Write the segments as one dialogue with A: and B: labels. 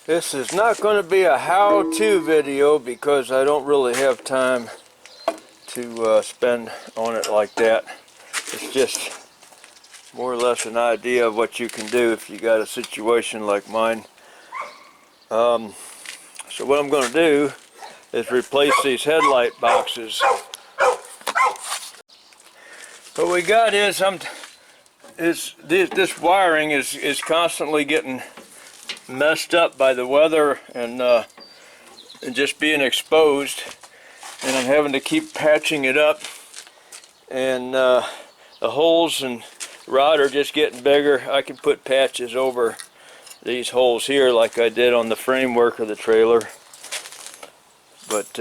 A: This is not going to be a how-to video because I don't really have time to spend on it like that. It's just more or less an idea of what you can do if you got a situation like mine. So what I'm going to do is replace these headlight boxes. What we got is this wiring is constantly getting messed up by the weather and just being exposed, and I'm having to keep patching it up, and the holes and rod are just getting bigger. I can put patches over these holes here like I did on the framework of the trailer, but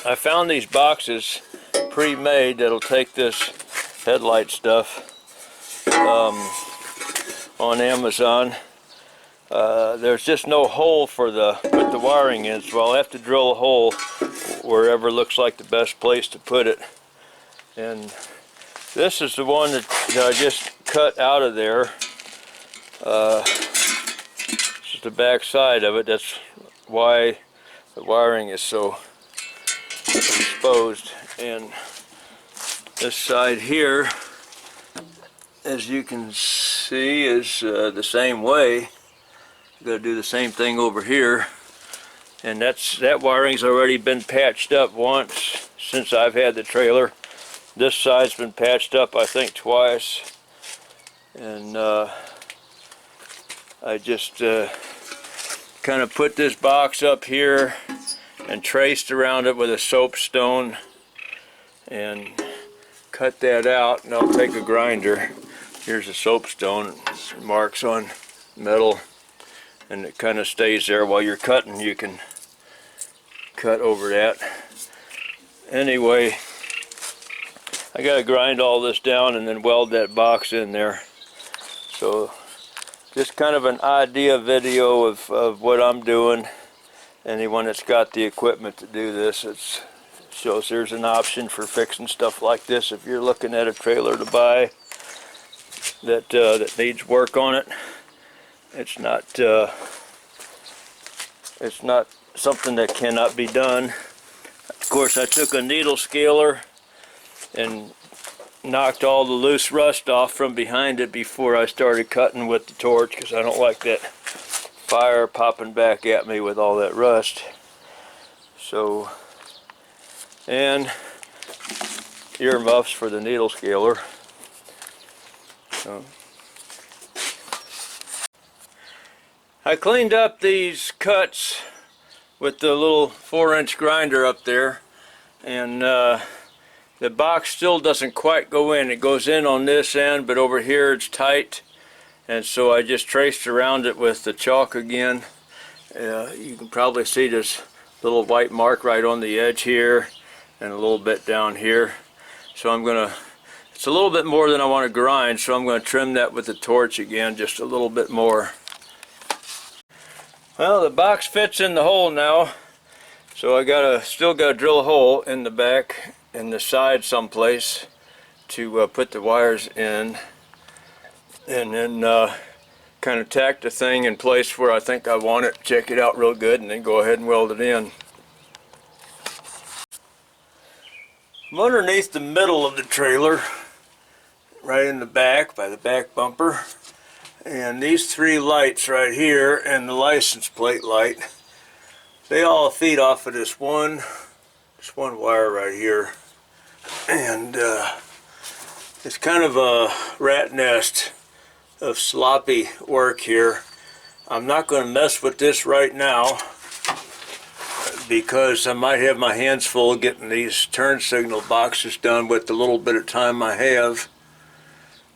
A: I found these boxes pre-made that'll take this headlight stuff on Amazon. There's just no hole for put the wiring in, so I'll have to drill a hole wherever looks like the best place to put it. And this is the one that I just cut out of there. This is the back side of it. That's why the wiring is so exposed. And this side here, as you can see, is the same way. Got to do the same thing over here, and that wiring's already been patched up once since I've had the trailer. This side's been patched up I think twice, and I just kind of put this box up here and traced around it with a soapstone and cut that out, and I'll take a grinder. Here's a soapstone, marks on metal, and it kind of stays there while you're cutting. You can cut over that. Anyway, I gotta grind all this down and then weld that box in there. So just kind of an idea video of what I'm doing. Anyone that's got the equipment to do this, it shows there's an option for fixing stuff like this if you're looking at a trailer to buy that needs work on it. It's not something that cannot be done. Of course, I took a needle scaler and knocked all the loose rust off from behind it before I started cutting with the torch, because I don't like that fire popping back at me with all that rust. So, and earmuffs for the needle scaler. So, I cleaned up these cuts with the little 4-inch grinder up there, and the box still doesn't quite go in. It goes in on this end, but over here it's tight, and so I just traced around it with the chalk again. You can probably see this little white mark right on the edge here and a little bit down here. So it's a little bit more than I want to grind, so I'm going to trim that with the torch again just a little bit more. Well, the box fits in the hole now, so I still gotta drill a hole in the back and the side someplace to put the wires in, and then kind of tack the thing in place where I think I want it, check it out real good, and then go ahead and weld it in. I'm underneath the middle of the trailer, right in the back by the back bumper. And these 3 lights right here and the license plate light, they all feed off of this one wire right here. And it's kind of a rat nest of sloppy work here. I'm not going to mess with this right now because I might have my hands full getting these turn signal boxes done with the little bit of time I have.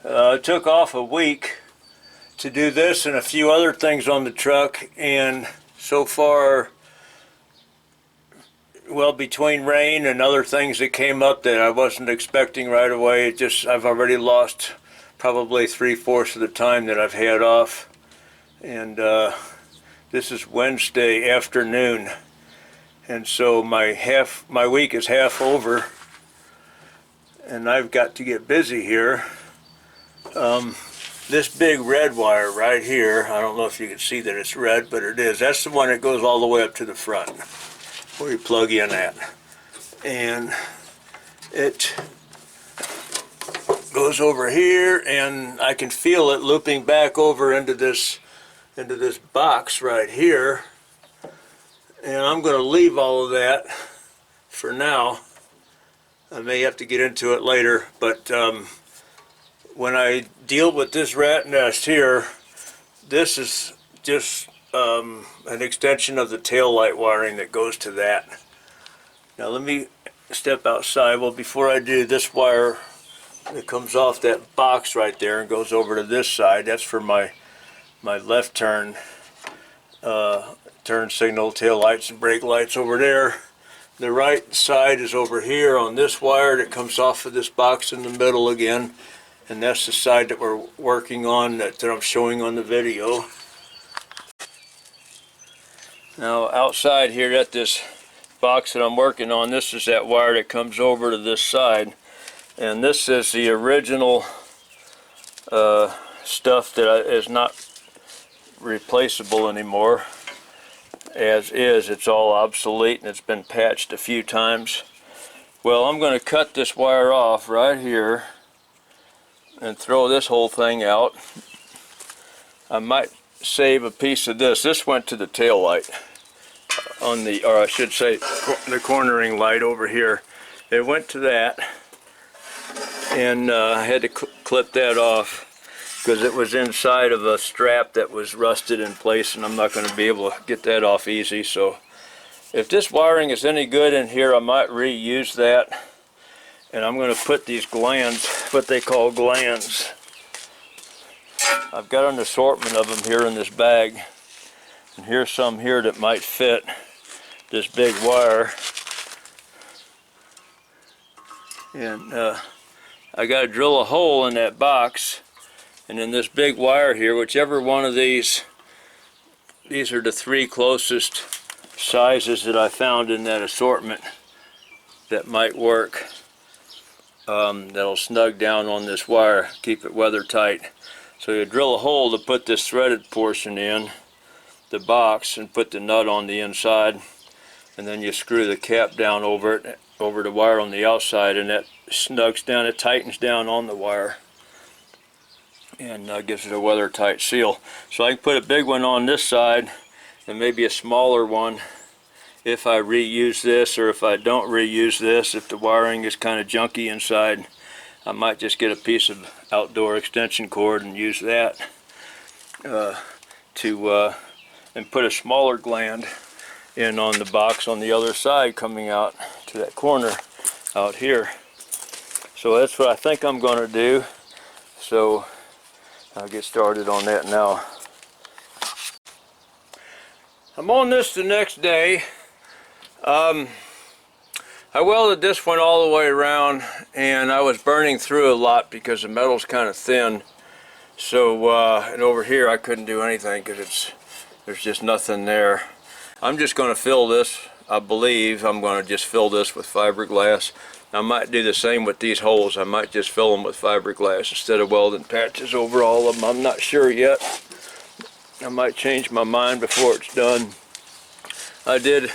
A: It took off a week to do this and a few other things on the truck, and so far, well, between rain and other things that came up that I wasn't expecting right away, I've already lost probably 3/4 of the time that I've had off. And this is Wednesday afternoon, and so my week is half over, and I've got to get busy here. this big red wire right here, I don't know if you can see that it's red, but it is. That's the one that goes all the way up to the front, where you plug in at. And it goes over here, and I can feel it looping back over into this box right here. And I'm going to leave all of that for now. I may have to get into it later, but when I deal with this rat nest here, this is just an extension of the tail light wiring that goes to that. Now let me step outside. Well, before I do, this wire that comes off that box right there and goes over to this side, that's for my left turn signal, tail lights and brake lights over there. The right side is over here on this wire that comes off of this box in the middle again, and that's the side that we're working on, that I'm showing on the video. Now outside here at this box that I'm working on, this is that wire that comes over to this side, and this is the original stuff that is not replaceable anymore. As is, it's all obsolete and it's been patched a few times. Well, I'm going to cut this wire off right here and throw this whole thing out. I might save a piece of this. This went to the tail light on the, or I should say the cornering light over here. It went to that, and I had to clip that off because it was inside of a strap that was rusted in place, and I'm not going to be able to get that off easy. So if this wiring is any good in here, I might reuse that. And I'm going to put these glands, what they call glands. I've got an assortment of them here in this bag, and here's some here that might fit this big wire. And I got to drill a hole in that box. And then this big wire here, whichever one of these are the three closest sizes that I found in that assortment that might work. That'll snug down on this wire, keep it weather tight. So you drill a hole to put this threaded portion in the box and put the nut on the inside, and then you screw the cap down over it, over the wire on the outside, and that snugs down, it tightens down on the wire, and gives it a weather tight seal. So I can put a big one on this side and maybe a smaller one if I reuse this, or if I don't reuse this, if the wiring is kind of junky inside, I might just get a piece of outdoor extension cord and use that and put a smaller gland in on the box on the other side coming out to that corner out here. So that's what I think I'm going to do. So I'll get started on that now. I'm on this the next day. I welded this one all the way around, and I was burning through a lot because the metal's kind of thin. So and over here I couldn't do anything because there's just nothing there. I'm just going to fill this. I believe I'm going to just fill this with fiberglass. I might do the same with these holes. I might just fill them with fiberglass instead of welding patches over all of them. I'm not sure yet. I might change my mind before it's done. I did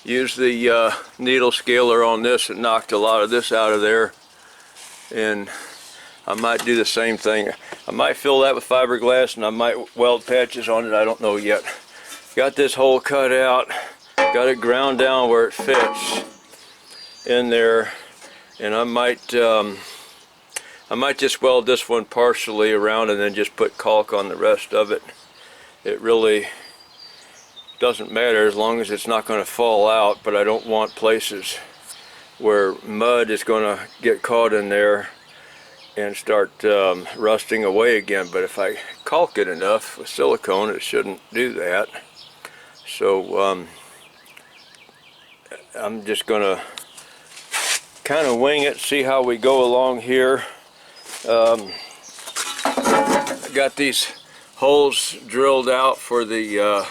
A: use the needle scaler on this and knocked a lot of this out of there, and I might do the same thing. I might fill that with fiberglass and I might weld patches on it. I don't know yet. Got this hole cut out, got it ground down where it fits in there, and I might just weld this one partially around and then just put caulk on the rest of it. It really doesn't matter as long as it's not going to fall out, but I don't want places where mud is going to get caught in there and start rusting away again. But if I caulk it enough with silicone, it shouldn't do that. So I'm just going to kind of wing it, see how we go along here. I got these holes drilled out for the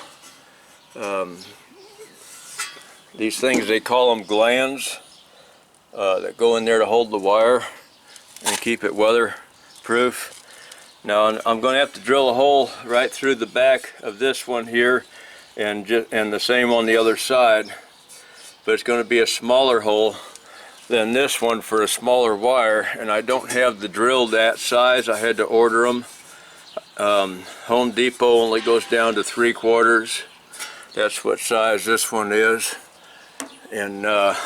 A: these things, they call them glands, that go in there to hold the wire and keep it weatherproof. Now I'm going to have to drill a hole right through the back of this one here, and the same on the other side, but it's going to be a smaller hole than this one for a smaller wire, and I don't have the drill that size. I had to order them. Home Depot only goes down to 3/4. That's what size this one is, and I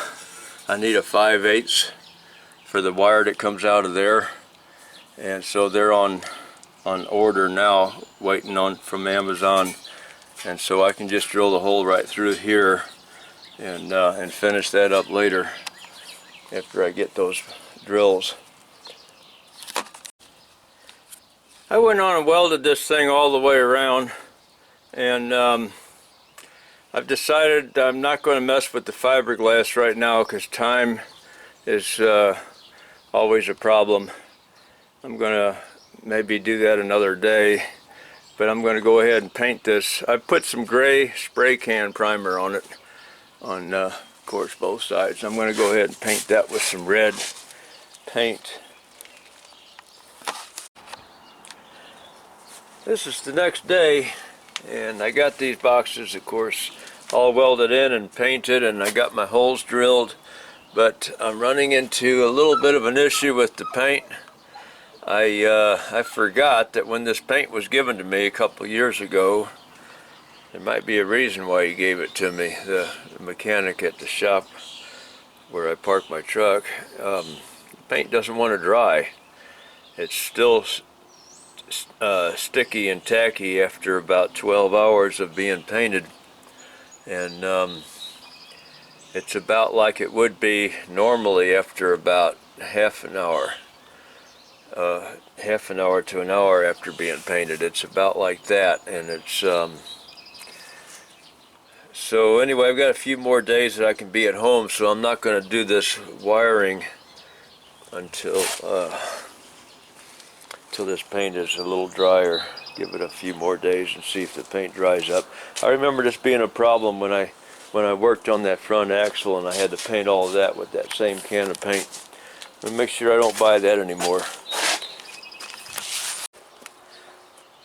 A: need a 5/8 for the wire that comes out of there, and so they're on order now, waiting on from Amazon, and so I can just drill the hole right through here and finish that up later after I get those drills. I went on and welded this thing all the way around, and I've decided I'm not going to mess with the fiberglass right now because time is always a problem. I'm going to maybe do that another day, but I'm going to go ahead and paint this. I put some gray spray can primer on it, on of course both sides. I'm going to go ahead and paint that with some red paint. This is the next day, and I got these boxes, of course, all welded in and painted, and I got my holes drilled, but I'm running into a little bit of an issue with the paint. I forgot that when this paint was given to me a couple years ago, there might be a reason why he gave it to me. The mechanic at the shop where I park my truck, the paint doesn't want to dry. It's still sticky and tacky after about 12 hours of being painted, and it's about like it would be normally after about half an hour to an hour after being painted. It's about like that, and it's so anyway, I've got a few more days that I can be at home, so I'm not going to do this wiring until this paint is a little drier. Give it a few more days and see if the paint dries up. I remember this being a problem when I worked on that front axle, and I had to paint all of that with that same can of paint. I'm gonna make sure I don't buy that anymore.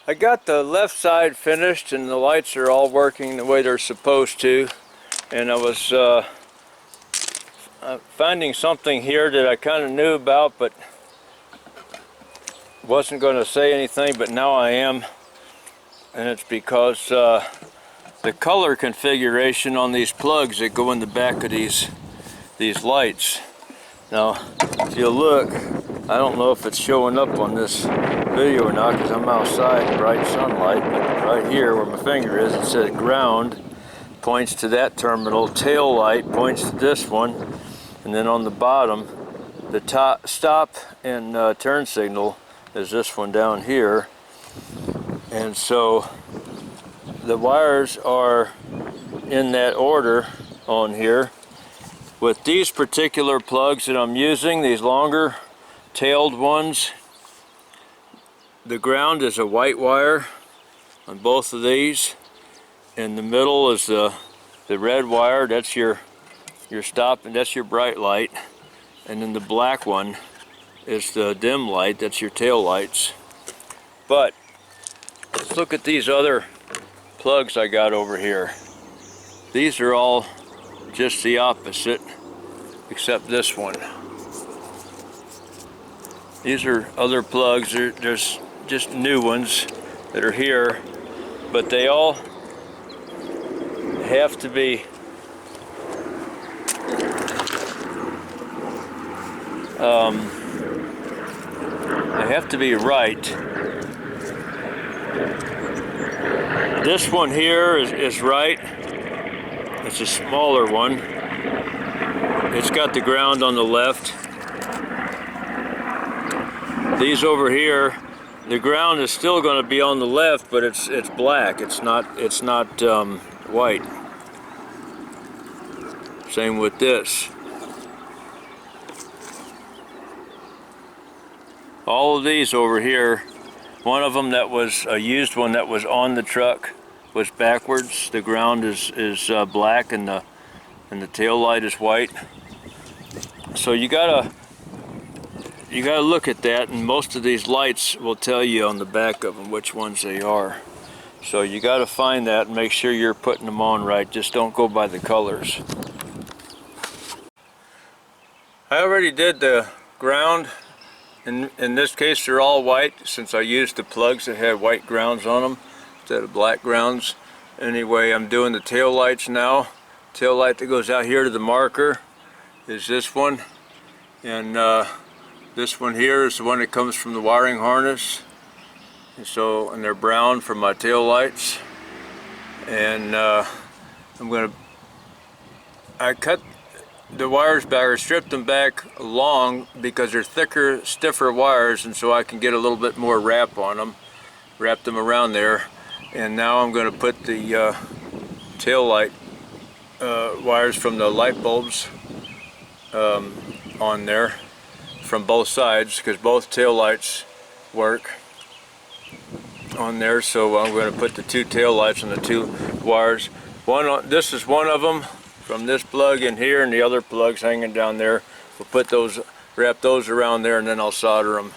A: I got the left side finished, and the lights are all working the way they're supposed to, and I was finding something here that I kind of knew about, but wasn't going to say anything, but now I am, and it's because the color configuration on these plugs that go in the back of these lights. Now, if you look, I don't know if it's showing up on this video or not because I'm outside in bright sunlight, but right here where my finger is, it says ground, points to that terminal, tail light points to this one, and then on the bottom, the top stop and turn signal is this one down here. And so the wires are in that order on here. With these particular plugs that I'm using, these longer tailed ones, the ground is a white wire on both of these. In the middle is the red wire, that's your stop, and that's your bright light. And then the black one is the dim light, that's your tail lights. But let's look at these other plugs I got over here. These are all just the opposite, except this one. These are other plugs. There's just new ones that are here, but they all have to be right. This one here is right. It's a smaller one. It's got the ground on the left. These over here, the ground is still going to be on the left, but it's black. It's not white. Same with this. All of these over here, one of them that was a used one that was on the truck was backwards. The ground is black and the tail light is white. So you gotta you got to look at that, and most of these lights will tell you on the back of them which ones they are. So you got to find that and make sure you're putting them on right. Just don't go by the colors. I already did the ground. In this case they're all white, since I used the plugs that had white grounds on them instead of black grounds. Anyway, I'm doing the tail lights now. Tail light that goes out here to the marker is this one, and this one here is the one that comes from the wiring harness. And they're brown for my tail lights. And I cut the wires back, or stripped them back long, because they're thicker, stiffer wires, and so I can get a little bit more wrap on them, wrap them around there. And now I'm going to put the tail light wires from the light bulbs on there from both sides, because both tail lights work on there. So I'm going to put the two tail lights on the two wires. This is one of them from this plug in here, and the other plug's hanging down there. We'll put those, wrap those around there, and then I'll solder them.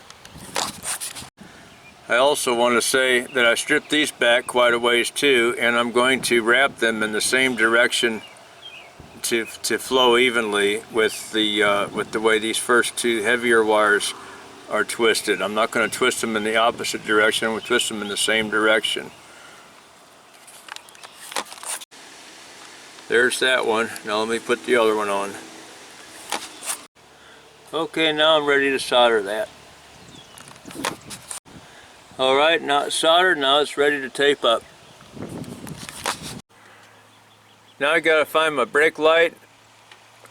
A: I also want to say that I stripped these back quite a ways too, and I'm going to wrap them in the same direction to flow evenly with the way these first two heavier wires are twisted. I'm not going to twist them in the opposite direction. I'm going to twist them in the same direction. There's that one. Now let me put the other one on. Okay, now I'm ready to solder that. Alright, now it's soldered. Now it's ready to tape up. Now I gotta find my brake light,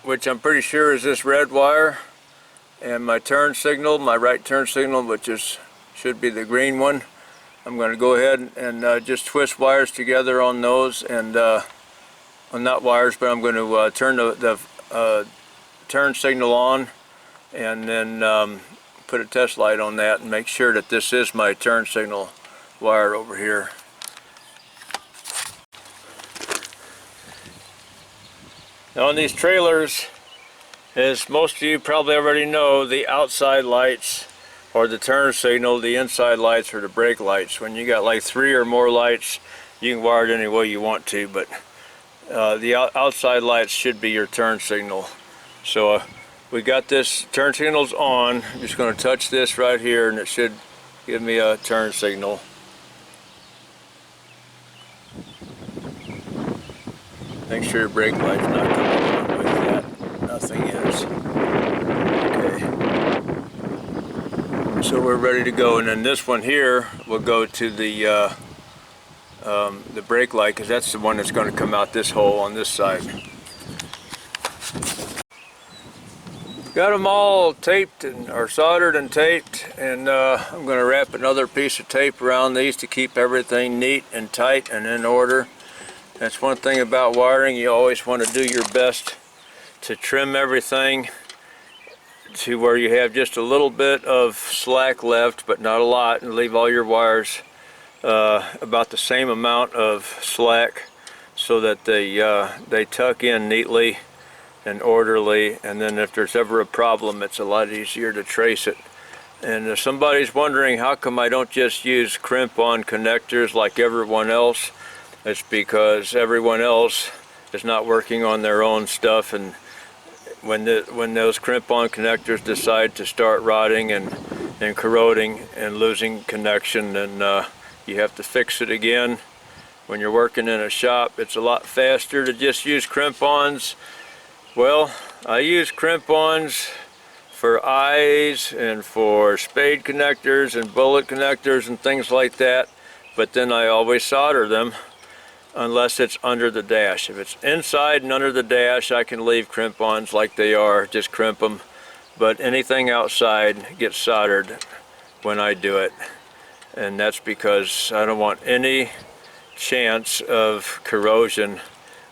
A: which I'm pretty sure is this red wire, and my turn signal, my right turn signal, which should be the green one. I'm going to go ahead and just twist wires together on those, and not wires, but I'm going to turn the turn signal on, and then put a test light on that and make sure that this is my turn signal wire over here. Now on these trailers, as most of you probably already know, the outside lights are the turn signal, the inside lights are the brake lights. When you got like 3 or more lights, you can wire it any way you want to, but the outside lights should be your turn signal. So we got this turn signals on. I'm just going to touch this right here, and it should give me a turn signal. Make sure your brake light's not coming on with that. Nothing is. Okay. So we're ready to go, and then this one here will go to the brake light, because that's the one that's going to come out this hole on this side. Got them all taped or soldered and taped, and I'm going to wrap another piece of tape around these to keep everything neat and tight and in order. That's one thing about wiring. You always want to do your best to trim everything to where you have just a little bit of slack left, but not a lot, and leave all your wires about the same amount of slack, so that they tuck in neatly and orderly, and then if there's ever a problem, it's a lot easier to trace it. And if somebody's wondering how come I don't just use crimp-on connectors like everyone else, it's because everyone else is not working on their own stuff, and when those crimp-on connectors decide to start rotting and corroding and losing connection, then you have to fix it again. When you're working in a shop, it's a lot faster to just use crimp-ons. Well, I use crimp-ons for eyes and for spade connectors and bullet connectors and things like that, but then I always solder them unless it's under the dash. If it's inside and under the dash, I can leave crimp-ons like they are, just crimp them, but anything outside gets soldered when I do it, and that's because I don't want any chance of corrosion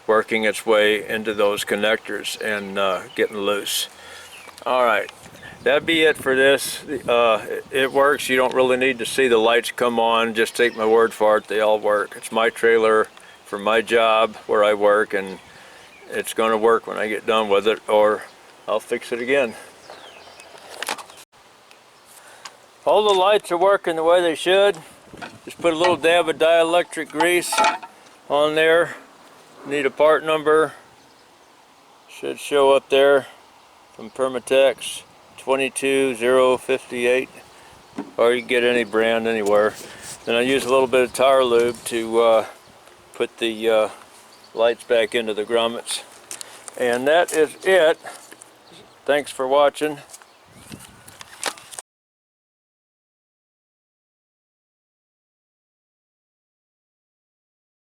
A: working its way into those connectors and getting loose. Alright, that'd be it for this. It works. You don't really need to see the lights come on. Just take my word for it, they all work. It's my trailer for my job where I work, and it's going to work when I get done with it, or I'll fix it again. All the lights are working the way they should. Just put a little dab of dielectric grease on there. Need a part number. Should show up there from Permatex 22058. Or you can get any brand anywhere. Then I use a little bit of tire lube to put the lights back into the grommets. And that is it. Thanks for watching.